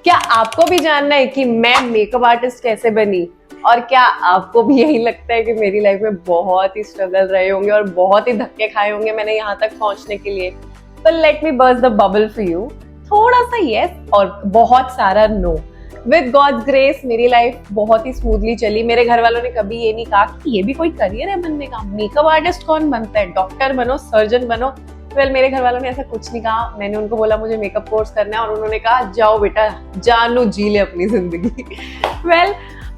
क्या आपको भी जानना है कि मैं मेकअप आर्टिस्ट कैसे बनी? और क्या आपको भी यही लगता है कि मेरी लाइफ में बहुत ही स्ट्रगल रहे होंगे और बहुत ही धक्के खाए होंगे मैंने यहाँ तक पहुंचने के लिए? तो let me burst the bubble for you. थोड़ा सा यस और बहुत सारा नो। विद गॉड्स ग्रेस मेरी लाइफ बहुत ही स्मूथली चली। मेरे घर वालों ने कभी ये नहीं कहा कि ये भी कोई करियर है बनने का, मेकअप आर्टिस्ट कौन बनता है, डॉक्टर बनो, सर्जन बनो। मेरे घर वालों ने ऐसा कुछ नहीं कहा। मैंने उनको बोला मुझे मेकअप कोर्स करना है और उन्होंने कहा जाओ बेटा, जानो जी ले अपनी जिंदगी।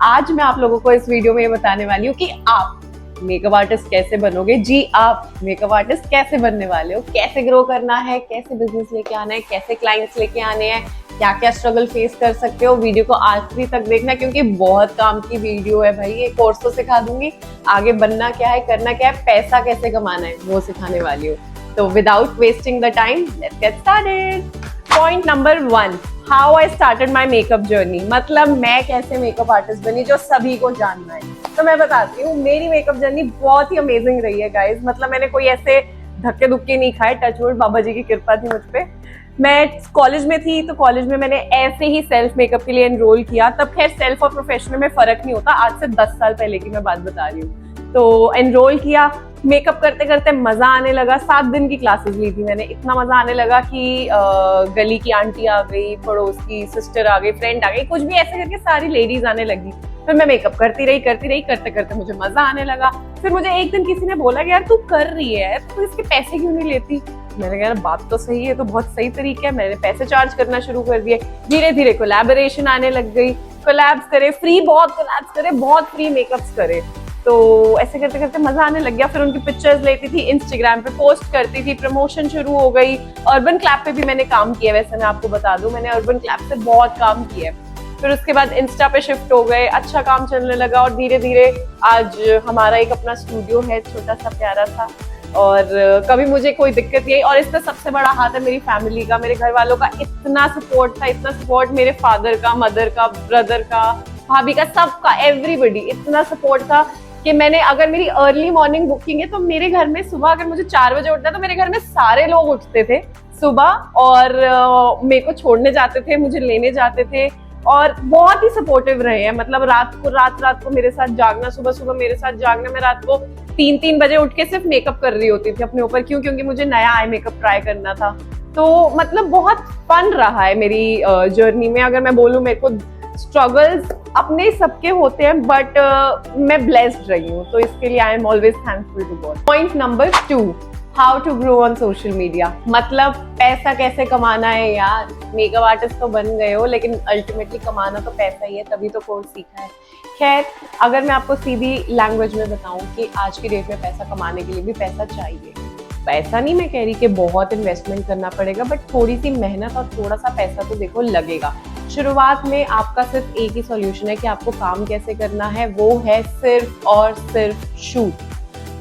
आज मैं आप लोगों को इस वीडियो में ये बताने वाली हूँ कि आप मेकअप आर्टिस्ट कैसे बनोगे। जी, आप मेकअप आर्टिस्ट कैसे बनने वाले हो, कैसे ग्रो करना है, कैसे बिजनेस लेके आना है, कैसे क्लाइंट्स लेके आने हैं, क्या क्या स्ट्रगल फेस कर सकते हो। वीडियो को आखिरी तक देखना क्योंकि बहुत काम की वीडियो है भाई। ये कोर्स तो सिखा दूंगी, आगे बनना क्या है, करना क्या है, पैसा कैसे कमाना है वो सिखाने वाली हूँ। तो without wasting the time let's get started. Point number 1, how I started my makeup journey. मतलब मैं कैसे मेकअप आर्टिस्ट बनी, जो सभी को जानना है। तो मैं बताती हूँ, मेरी मेकअप जर्नी बहुत ही अमेजिंग रही है गाइज। मतलब मैंने कोई ऐसे धक्के धुक्के नहीं खाए, टचवुड, बाबा जी की कृपा थी मुझ पे। मैं कॉलेज में थी तो कॉलेज में मैंने ऐसे ही सेल्फ मेकअप के लिए एनरोल किया। तब खैर सेल्फ और प्रोफेशनल में फर्क नहीं होता, आज से 10 साल पहले की मैं बात बता रही हूँ। तो एनरोल किया, मेकअप करते करते मजा आने लगा। 7 दिन की क्लासेस ली थी मैंने। इतना मजा आने लगा कि गली की आंटी आ गई, पड़ोस की सिस्टर आ गई, फ्रेंड आ गई, कुछ भी ऐसे करके सारी लेडीज आने लगी। फिर मैं मेकअप करती रही करते करते मुझे मजा आने लगा। फिर मुझे एक दिन किसी ने बोला कि यार तू कर रही है तो इसके पैसे क्यों नहीं लेती। मैंने कहा बात तो सही है, तो बहुत सही तरीका है। मैंने पैसे चार्ज करना शुरू कर दिए। धीरे धीरे कोलैबोरेशन आने लग गई, कोलैब्स करे, फ्री बहुत कोलैब्स करे, बहुत फ्री मेकअप्स करे। तो ऐसे करते करते मजा आने लग गया। फिर उनकी पिक्चर्स लेती थी, इंस्टाग्राम पे पोस्ट करती थी, प्रमोशन शुरू हो गई। अर्बन क्लैप पे भी मैंने काम किया। वैसे मैं आपको बता दूं, मैंने अर्बन क्लैप से बहुत काम किया है। फिर उसके बाद इंस्टा पे शिफ्ट हो गए, अच्छा काम चलने लगा और धीरे धीरे आज हमारा एक अपना स्टूडियो है, छोटा सा प्यारा सा। और कभी मुझे कोई दिक्कत नहीं। और इसका सबसे बड़ा हाथ है मेरी फैमिली का, मेरे घर वालों का इतना सपोर्ट था, इतना सपोर्ट मेरे फादर का, मदर का, ब्रदर का, भाभी का, सबका, एवरीबडी इतना सपोर्ट था कि मैंने, अगर मेरी अर्ली मॉर्निंग बुकिंग है तो मेरे घर में सुबह अगर मुझे 4 बजे उठना है तो मेरे घर में सारे लोग उठते थे सुबह और मेरे को छोड़ने जाते थे, मुझे लेने जाते थे और बहुत ही सपोर्टिव रहे हैं। मतलब रात को मेरे साथ जागना, सुबह मेरे साथ जागना। मैं रात को 3 बजे उठ के सिर्फ मेकअप कर रही होती थी अपने ऊपर। क्योंकि मुझे नया आई मेकअप ट्राई करना था। तो मतलब बहुत फन रहा है मेरी जर्नी में। अगर मैं बोलूं, मेरे को स्ट्रगल्स अपने सबके होते हैं बट मैं ब्लेस्ड रही हूँ, तो इसके लिए I am always thankful to God. Point number 2, how to grow on social media. मतलब पैसा कैसे कमाना है यार। मेकअप आर्टिस्ट तो बन गए हो लेकिन अल्टीमेटली कमाना तो पैसा ही है, तभी तो कोर्स सीखा है। खैर, अगर मैं आपको सीधी लैंग्वेज में बताऊं कि आज की डेट में पैसा कमाने के लिए भी पैसा चाहिए। पैसा नहीं मैं कह रही कि बहुत इन्वेस्टमेंट करना पड़ेगा, बट थोड़ी सी मेहनत और थोड़ा सा पैसा तो देखो लगेगा। शुरुआत में आपका सिर्फ एक ही सॉल्यूशन है कि आपको काम कैसे करना है, वो है सिर्फ और सिर्फ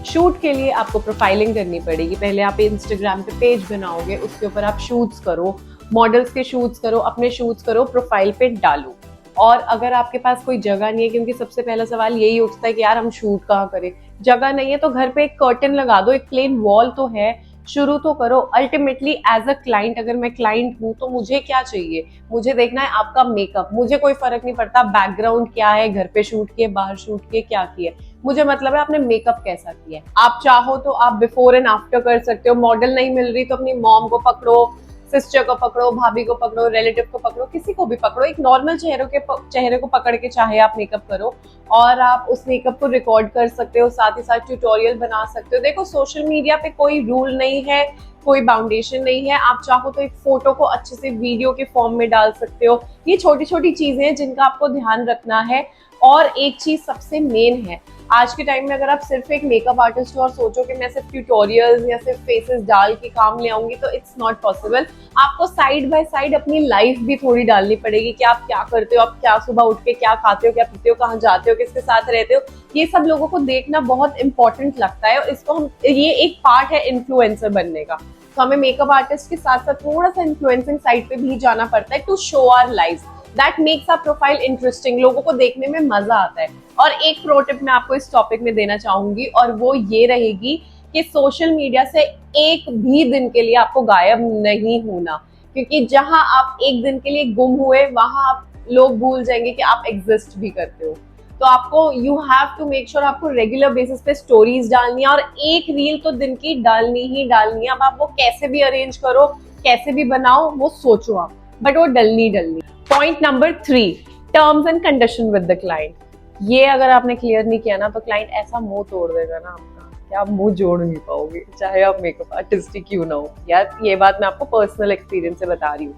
शूट के लिए आपको प्रोफाइलिंग करनी पड़ेगी। पहले आप इंस्टाग्राम पे पेज बनाओगे, उसके ऊपर आप शूट्स करो, मॉडल्स के शूट्स करो, अपने शूट्स करो, प्रोफाइल पे डालो। और अगर आपके पास कोई जगह नहीं है, क्योंकि सबसे पहला सवाल यही उठता है कि यार हम शूट कहाँ करें, जगह नहीं है तो घर पे एक कर्टन लगा दो, एक प्लेन वॉल तो है, शुरू तो करो। अल्टीमेटली एज अ क्लाइंट, अगर मैं क्लाइंट हूँ तो मुझे क्या चाहिए, मुझे देखना है आपका मेकअप। मुझे कोई फर्क नहीं पड़ता बैकग्राउंड क्या है, घर पे शूट किए, बाहर शूट किए, क्या किया, मुझे मतलब है आपने मेकअप कैसा किया है। आप चाहो तो आप बिफोर एंड आफ्टर कर सकते हो। मॉडल नहीं मिल रही तो अपनी मॉम को पकड़ो, सिस्टर को पकड़ो, भाभी को पकड़ो, रिलेटिव को पकड़ो, किसी को भी पकड़ो। एक नॉर्मल चेहरे को पकड़ के चाहे आप मेकअप करो और आप उस मेकअप को रिकॉर्ड कर सकते हो, साथ ही साथ ट्यूटोरियल बना सकते हो। देखो, सोशल मीडिया पे कोई रूल नहीं है, कोई बाउंडेशन नहीं है। आप चाहो तो एक फोटो को अच्छे से वीडियो के फॉर्म में डाल सकते हो। ये छोटी छोटी चीजें हैं जिनका आपको ध्यान रखना है। और एक चीज सबसे मेन है, आज के टाइम में अगर आप सिर्फ एक मेकअप आर्टिस्ट हो और सोचो कि मैं सिर्फ ट्यूटोरियल्स या सिर्फ फेसेस डाल के काम ले आऊंगी, तो इट्स नॉट पॉसिबल। आपको साइड बाय साइड अपनी लाइफ भी थोड़ी डालनी पड़ेगी कि आप क्या करते हो, आप क्या सुबह उठ के क्या खाते हो, क्या पीते हो, कहाँ जाते हो, किसके साथ रहते हो। ये सब लोगों को देखना बहुत इंपॉर्टेंट लगता है और इसको हम, ये एक पार्ट है इन्फ्लुएंसर बनने का। तो हमें मेकअप आर्टिस्ट के साथ साथ थोड़ा सा इन्फ्लुएंसिंग साइड पे भी जाना पड़ता है to show our life. That makes our profile interesting, लोगों को देखने में मजा आता है। और एक प्रो टिप मैं आपको इस टॉपिक में देना चाहूंगी और वो ये रहेगी कि सोशल मीडिया से एक भी दिन के लिए आपको गायब नहीं होना। क्योंकि जहां आप एक दिन के लिए गुम हुए वहां आप लोग भूल जाएंगे कि आप एग्जिस्ट भी करते हो। तो आपको you have to make sure आपको रेगुलर बेसिस पे स्टोरीज डालनी है, और एक रील तो दिन की डालनी ही डालनी है। अब आप वो कैसे भी अरेंज करो, कैसे भी बनाओ, वो सोचो आप, बट वो डलनी। Point number 3, terms and condition with the client. ये अगर आपने क्लियर नहीं किया ना तो क्लाइंट ऐसा मुंह तोड़ देगा ना आपका कि आप मुंह जोड़ नहीं पाओगे, चाहे आप मेकअप आर्टिस्ट ही क्यों ना हो। यार ये बात मैं आपको पर्सनल एक्सपीरियंस से बता रही हूँ।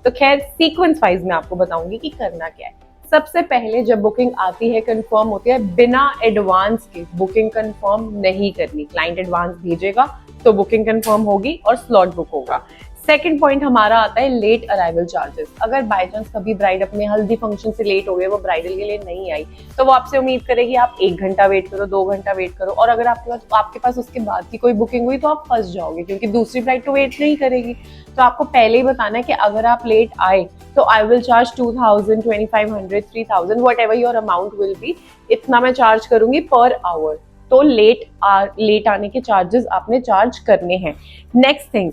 तो खैर सीक्वेंस वाइज मैं आपको बताऊंगी कि करना क्या है। सबसे पहले जब बुकिंग आती है, कंफर्म होती है, बिना एडवांस के बुकिंग कंफर्म नहीं करनी। क्लाइंट एडवांस भेजेगा तो बुकिंग कंफर्म होगी और स्लॉट बुक होगा। सेकंड पॉइंट हमारा आता है लेट अराइवल चार्जेस। अगर बाय चांस कभी ब्राइड अपने हल्दी फंक्शन से लेट हो गए, वो ब्राइडल के लिए नहीं आई, तो वो आपसे उम्मीद करेगी आप 1 घंटा वेट करो, 2 घंटा वेट करो, और अगर आपके पास उसके बाद की कोई बुकिंग हुई तो आप फंस जाओगे, क्योंकि दूसरी ब्राइड तो वेट नहीं करेगी। तो आपको पहले ही बताना है कि अगर आप लेट आए तो I will charge 2000, 2500, 3000, what ever your amount will be, इतना मैं चार्ज करूंगी पर आवर। तो लेट आने के चार्जेस आपने चार्ज करने हैं। नेक्स्ट थिंग,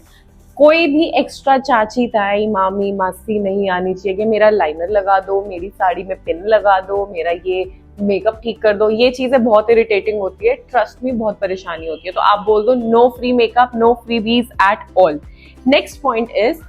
कोई भी एक्स्ट्रा चाची ताई मामी मासी नहीं आनी चाहिए कि मेरा लाइनर लगा दो, मेरी साड़ी में पिन लगा दो, मेरा ये मेकअप ठीक कर दो। ये चीजें बहुत इरिटेटिंग होती है, ट्रस्ट में बहुत परेशानी होती है। तो आप बोल दो no free makeup, no freebies at all. Next point is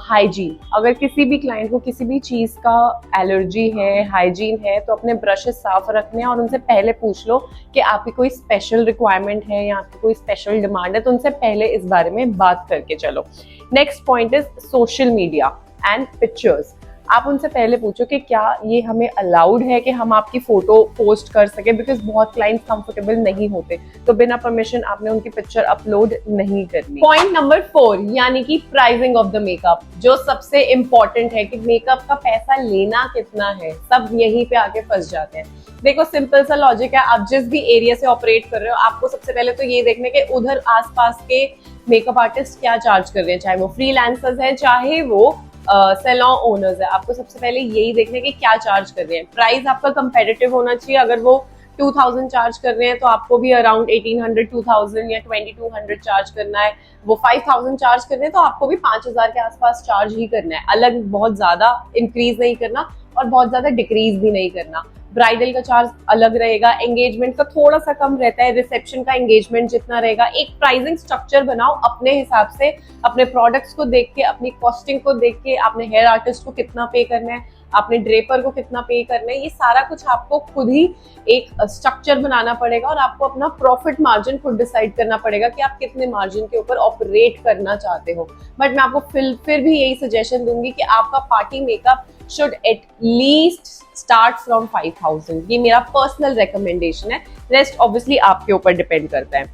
hygiene. अगर किसी भी क्लाइंट को किसी भी चीज का एलर्जी है, हाइजीन है, तो अपने ब्रशेस साफ रखने हैं, और उनसे पहले पूछ लो कि आपकी कोई स्पेशल रिक्वायरमेंट है या आपकी कोई स्पेशल डिमांड है, तो उनसे पहले इस बारे में बात करके चलो। Next point is social media and pictures. आप उनसे पहले पूछो कि क्या ये हमें अलाउड है कि हम आपकी फोटो पोस्ट कर सके, बिकॉज बहुत क्लाइंट कंफर्टेबल नहीं होते, तो बिना परमिशन आपने उनकी पिक्चर अपलोड नहीं करनी। पॉइंट नंबर 4 यानी कि प्राइसिंग ऑफ द मेकअप, जो सबसे इंपॉर्टेंट है कि मेकअप का पैसा लेना कितना है। सब यहीं पे आके फंस जाते हैं। देखो सिंपल सा लॉजिक है, आप जिस भी एरिया से ऑपरेट कर रहे हो, आपको सबसे पहले तो ये देखने के उधर आसपास के मेकअप आर्टिस्ट क्या चार्ज कर रहे हैं, चाहे वो फ्रीलांसर्स हैं, चाहे वो सैलून ओनर्स है। आपको सबसे पहले यही देखने की क्या चार्ज कर रहे हैं। प्राइस आपका कंपेटिटिव होना चाहिए। अगर वो 2000 चार्ज कर रहे हैं तो आपको भी अराउंड 1800, 2000 या 2200 चार्ज करना है। वो 5000 चार्ज कर रहे हैं तो आपको भी 5000 के आसपास चार्ज ही करना है। अलग बहुत ज्यादा इंक्रीज नहीं करना और बहुत ज्यादा डिक्रीज भी नहीं करना। ब्राइडल का चार्ज अलग रहेगा, एंगेजमेंट का थोड़ा सा कम रहता है, रिसेप्शन का एंगेजमेंट जितना रहेगा। एक प्राइसिंग स्ट्रक्चर बनाओ अपने हिसाब से, अपने प्रोडक्ट्स को देख के, अपनी कॉस्टिंग को देख के, आपने हेयर आर्टिस्ट को कितना पे करना है, आपने ड्रेपर को कितना पे करना है, ये सारा कुछ आपको खुद ही एक स्ट्रक्चर बनाना पड़ेगा, और आपको अपना प्रॉफिट मार्जिन खुद डिसाइड करना पड़ेगा कि आप कितने मार्जिन के ऊपर ऑपरेट करना चाहते हो। बट मैं आपको फिर भी यही सजेशन दूंगी कि आपका party makeup should at least start from 5000। ये मेरा पर्सनल रिकमेंडेशन है, रेस्ट ऑब्वियसली आपके ऊपर डिपेंड करता है।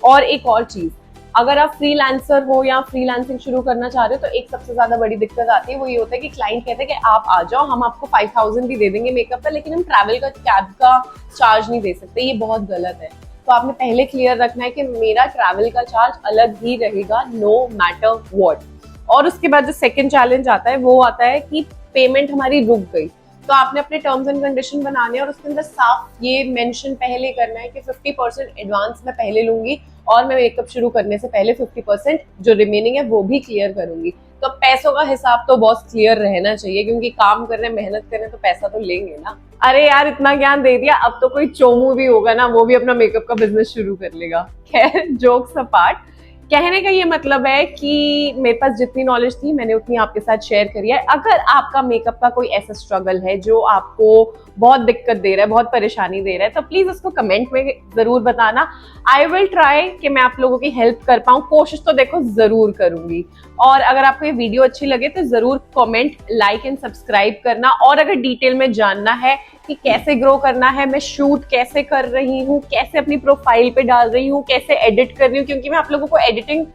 और एक और चीज, अगर आप फ्रीलांसर हो या फ्रीलांसिंग शुरू करना चाह रहे हो, तो एक सबसे ज्यादा बड़ी दिक्कत आती है, वो ये होता है कि क्लाइंट कहते हैं कि आप आ जाओ, हम आपको 5000 भी दे देंगे मेकअप का, लेकिन हम ट्रैवल का कैब का चार्ज नहीं दे सकते। ये बहुत गलत है। तो आपने पहले क्लियर रखना है कि मेरा ट्रैवल का चार्ज अलग ही रहेगा, नो मैटर व्हाट। और उसके बाद जो सेकंड चैलेंज आता है वो आता है कि पेमेंट हमारी रुक गई, तो आपने अपने टर्म्स एंड कंडीशन बनाने हैं और उसके अंदर साफ ये मेंशन पहले करना है कि 50% एडवांस मैं पहले लूंगी और मैं मेकअप शुरू करने से पहले 50% जो रिमेनिंग है वो भी क्लियर करूंगी। तो पैसों का हिसाब तो बहुत क्लियर रहना चाहिए, क्योंकि काम कर रहे हैं, मेहनत कर रहे हैं, तो पैसा तो लेंगे ना। अरे यार इतना ज्ञान दे दिया, अब तो कोई चोमू भी होगा ना, वो भी अपना मेकअप का बिजनेस शुरू कर लेगा। खैर जोक्स अपार्ट, कहने का ये मतलब है कि मेरे पास जितनी नॉलेज थी मैंने उतनी आपके साथ शेयर करी है। अगर आपका मेकअप का कोई ऐसा स्ट्रगल है जो आपको बहुत दिक्कत दे रहा है, बहुत परेशानी दे रहा है, तो प्लीज उसको कमेंट में जरूर बताना। आई विल ट्राई कि मैं आप लोगों की हेल्प कर पाऊँ, कोशिश तो देखो जरूर करूंगी। और अगर आपको ये वीडियो अच्छी लगे तो जरूर कमेंट, लाइक एंड सब्सक्राइब करना। और अगर डिटेल में जानना है कि कैसे ग्रो करना है, मैं शूट कैसे कर रही हूँ, कैसे अपनी प्रोफाइल पे डाल रही हूँ, कैसे एडिट कर रही हूँ, क्योंकि मैं आप लोगों को एडिटिंग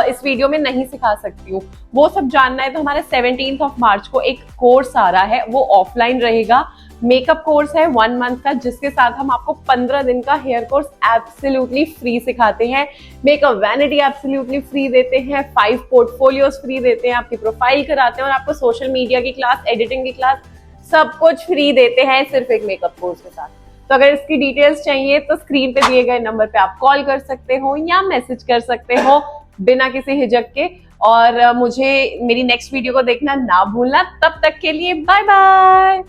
इस वीडियो में नहीं सिखा सकती हूँ, वो सब जानना है तो हमारे 17 मार्च को एक कोर्स आ रहा है, वो ऑफलाइन रहेगा। मेकअप कोर्स है 1 मंथ का, जिसके साथ हम आपको 15 दिन का हेयर कोर्स एब्सोल्युटली फ्री सिखाते हैं, मेकअप वैनिटी एब्सोल्युटली फ्री देते हैं, 5 पोर्टफोलियोज फ्री देते हैं, आपकी प्रोफाइल कराते हैं और आपको सोशल मीडिया की क्लास, एडिटिंग की क्लास, सब कुछ फ्री देते हैं सिर्फ एक मेकअप कोर्स के साथ। तो अगर इसकी डिटेल्स चाहिए तो स्क्रीन पे दिए गए नंबर पे आप कॉल कर सकते हो या मैसेज कर सकते हो। बिना किसी हिचक के। और मुझे मेरी नेक्स्ट वीडियो को देखना ना भूलना। तब तक के लिए बाय बाय।